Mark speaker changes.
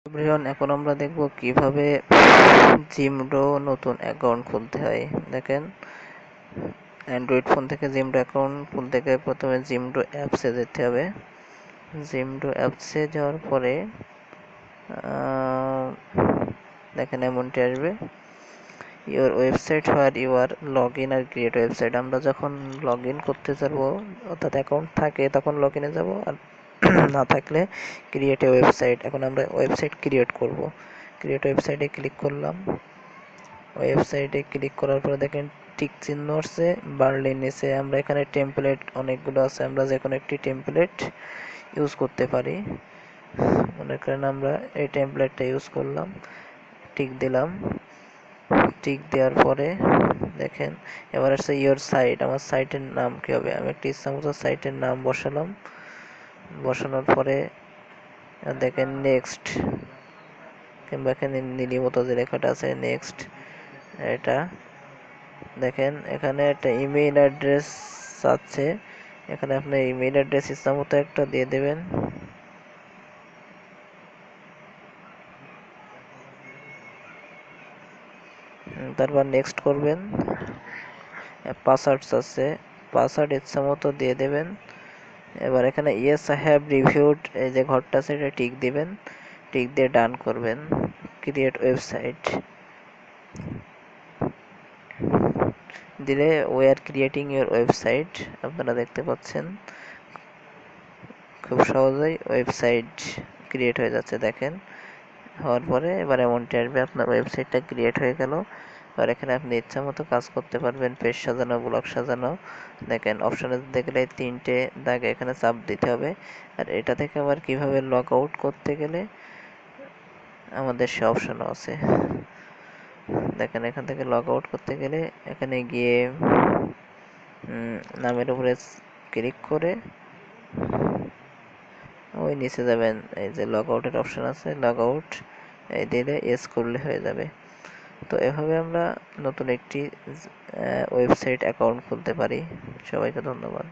Speaker 1: Everyone, এখন আমরা দেখব কিভাবে জিমডো নতুন অ্যাকাউন্ট খুলতে হয়। দেখেন, অ্যান্ড্রয়েড ফোন থেকে জিমডো অ্যাকাউন্ট খুলতে গেলে প্রথমে জিমডো অ্যাপসে যেতে হবে। জিমডো অ্যাপসে যাওয়ার পরে দেখেন এমনটি আসবে, your website where you are log in or create website. আমরা যখন লগ ইন করতে যাবো, অর্থাৎ অ্যাকাউন্ট থাকে তখন লগ ইনে যাবো, আর না থাকলে ক্রিয়েট এ ওয়েবসাইট। এখন আমরা ওয়েবসাইট ক্রিয়েট করব। ক্রিয়েট ওয়েবসাইটে ক্লিক করলাম। ওয়েবসাইটে ক্লিক করার পরে দেখেন টিক চিহ্ন আসছে, বার্লিন নিচে। আমরা এখানে টেমপ্লেট অনেকগুলো আছে, আমরা যে কোনো একটি টেমপ্লেট ইউজ করতে পারি। মনে করেন আমরা এই টেমপ্লেটটা ইউজ করলাম, টিক দিলাম। টিক দেওয়ার পরে দেখেন এবার আসছে ইয়োর সাইট। আমার সাইটের নাম কী হবে? আমি একটি ইচ্ছামতো সাইটের নাম বসালাম। বসানোর পরে দেখেন নেক্সট, কিংবা এখানে নীলি মতো যে লেখাটা আছে নেক্সট, এটা দেখেন এখানে একটা ইমেইল অ্যাড্রেস আছে। এখানে আপনার ইমেইল অ্যাড্রেস ইচ্ছামতো একটা দিয়ে দেবেন। তারপর নেক্সট করবেন। পাসওয়ার্ডস আছে, পাসওয়ার্ড ইচ্ছামতো দিয়ে দেবেন। এবার এখানে ইয়েস আই হ্যাভ রিভিউড, এই যে ঘরটা আছে এটা টিক দিবেন। টিক দিয়ে ডান করবেন। ক্রিয়েট ওয়েবসাইট দিলে we are creating your website, আপনারা দেখতে পাচ্ছেন খুব সহজেই ওয়েবসাইট ক্রিয়েট হয়ে যাচ্ছে। দেখেন হওয়ার পরে এবার এমনটি আসবে, আপনার ওয়েবসাইটটা ক্রিয়েট হয়ে গেল। এবার এখানে আপনি ইচ্ছা মতো কাজ করতে পারবেন, পেজ সাজানো, ব্লগ সাজানো। দেখেন অপশনে দেখলে 3টে দাগে এখানে চাপ দিতে হবে। আর এটা থেকে আবার কিভাবে লগ আউট করতে গেলে আমাদের সে অপশনও আছে। দেখেন এখান থেকে লগ আউট করতে গেলে এখানে গিয়ে নামের উপরে ক্লিক করে ওই নিচে যাবেন, এই যে লগ আউটের অপশন আছে, লগ আউট এই দিলে এস করলে হয়ে যাবে। তো এভাবে আমরা নতুন একটি ওয়েবসাইট অ্যাকাউন্ট খুলতে পারি। সবাইকে ধন্যবাদ।